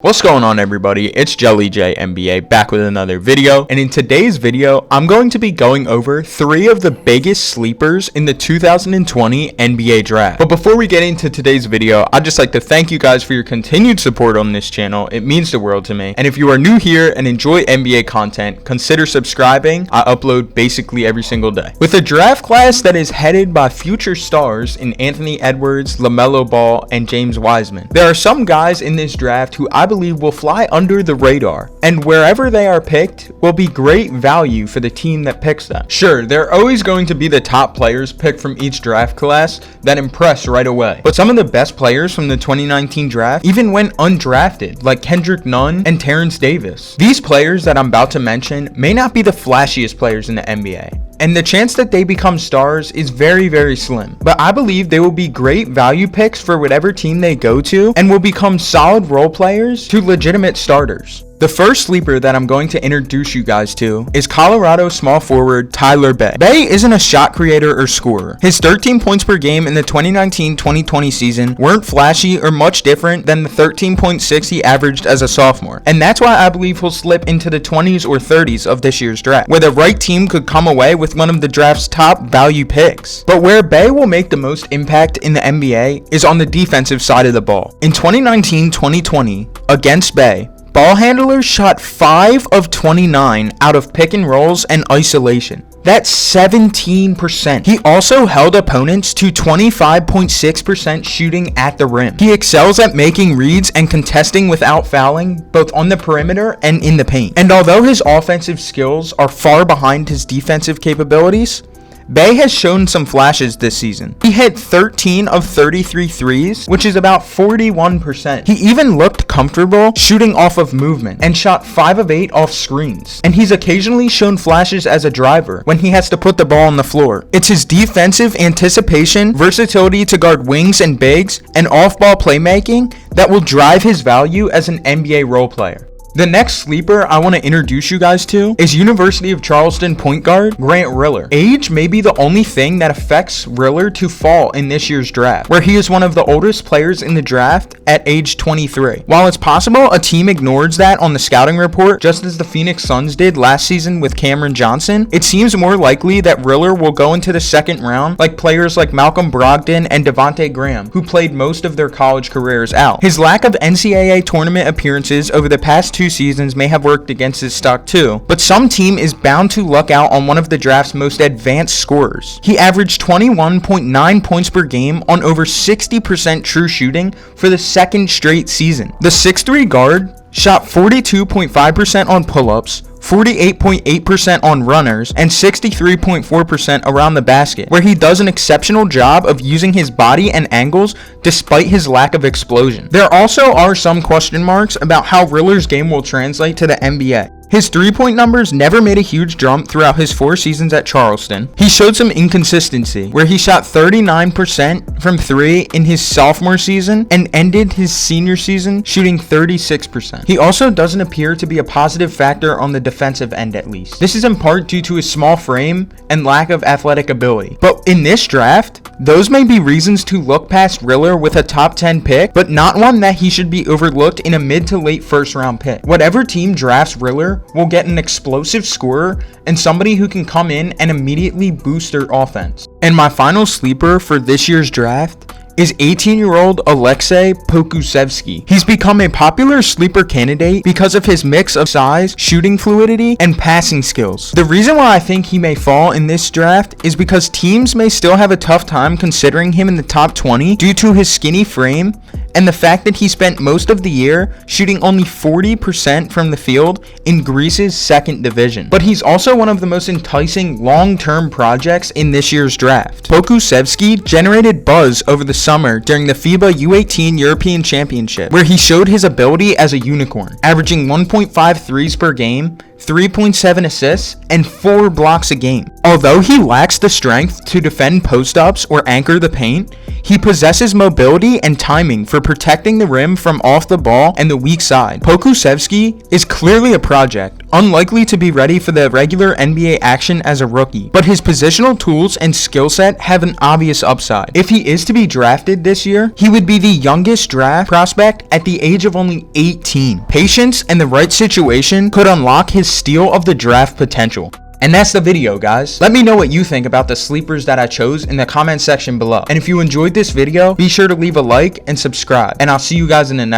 What's going on, everybody? It's JellyJNBA back with another video, and in today's video I'm going to be going over 3 of the biggest sleepers in the 2020 NBA draft. But before we get into today's video, I'd just like to thank you guys for your continued support on this channel. It means the world to me. And if you are new here and enjoy NBA content, consider subscribing. I upload basically every single day. With a draft class that is headed by future stars in Anthony Edwards, LaMelo Ball, and James Wiseman, there are some guys in this draft who I believe will fly under the radar, and wherever they are picked will be great value for the team that picks them. Sure, they're always going to be the top players picked from each draft class that impress right away, but some of the best players from the 2019 draft even went undrafted, like Kendrick Nunn and Terrence Davis. These players that I'm about to mention may not be the flashiest players in the NBA, and the chance that they become stars is very, very slim. But I believe they will be great value picks for whatever team they go to and will become solid role players to legitimate starters. The first sleeper that I'm going to introduce you guys to is Colorado small forward Tyler Bey. Bey isn't a shot creator or scorer. His 13 points per game in the 2019-2020 season weren't flashy or much different than the 13.6 he averaged as a sophomore. And that's why I believe he'll slip into the 20s or 30s of this year's draft, where the right team could come away with one of the draft's top value picks. But where Bey will make the most impact in the NBA is on the defensive side of the ball. In 2019-2020, against Bey, ball handlers shot 5 of 29 out of pick and rolls and isolation. That's 17%. He also held opponents to 25.6% shooting at the rim. He excels at making reads and contesting without fouling, both on the perimeter and in the paint. And although his offensive skills are far behind his defensive capabilities, Bey has shown some flashes this season. He hit 13 of 33 threes, which is about 41%. He even looked comfortable shooting off of movement and shot 5 of 8 off screens. And he's occasionally shown flashes as a driver when he has to put the ball on the floor. It's his defensive anticipation, versatility to guard wings and bigs, and off-ball playmaking that will drive his value as an NBA role player. The next sleeper I want to introduce you guys to is University of Charleston point guard Grant Riller. Age may be the only thing that affects Riller to fall in this year's draft, where he is one of the oldest players in the draft at age 23. While it's possible a team ignores that on the scouting report, just as the Phoenix Suns did last season with Cameron Johnson, it seems more likely that Riller will go into the second round like players like Malcolm Brogdon and Devontae Graham, who played most of their college careers out. His lack of NCAA tournament appearances over the past 2 seasons may have worked against his stock too, but some team is bound to luck out on one of the draft's most advanced scorers. He averaged 21.9 points per game on over 60% true shooting for the second straight season. The 6'3" guard shot 42.5% on pull-ups, 48.8% on runners, and 63.4% around the basket, where he does an exceptional job of using his body and angles despite his lack of explosion. There also are some question marks about how Riller's game will translate to the NBA. His 3-point numbers never made a huge jump throughout his 4 seasons at Charleston. He showed some inconsistency, where he shot 39% from 3 in his sophomore season and ended his senior season shooting 36%. He also doesn't appear to be a positive factor on the defensive end, at least. This is in part due to his small frame and lack of athletic ability. But in this draft, those may be reasons to look past Riller with a top 10 pick, but not one that he should be overlooked in a mid to late first round pick. Whatever team drafts Riller will get an explosive scorer and somebody who can come in and immediately boost their offense. And my final sleeper for this year's draft is 18-year-old Aleksej Pokusevski. He's become a popular sleeper candidate because of his mix of size, shooting fluidity, and passing skills. The reason why I think he may fall in this draft is because teams may still have a tough time considering him in the top 20 due to his skinny frame and the fact that he spent most of the year shooting only 40% from the field in Greece's second division. But he's also one of the most enticing long-term projects in this year's draft. Pokusevski generated buzz over the summer during the FIBA U18 European Championship, where he showed his ability as a unicorn, averaging 1.5 threes per game, 3.7 assists, and 4 blocks a game. Although he lacks the strength to defend post-ups or anchor the paint, he possesses mobility and timing for protecting the rim from off the ball and the weak side. Pokusevski is clearly a project, unlikely to be ready for the regular NBA action as a rookie, but his positional tools and skill set have an obvious upside. If he is to be drafted this year, he would be the youngest draft prospect at the age of only 18. Patience and the right situation could unlock his steal of the draft potential. And that's the video, guys. Let me know what you think about the sleepers that I chose in the comment section below. And if you enjoyed this video, be sure to leave a like and subscribe. And I'll see you guys in the next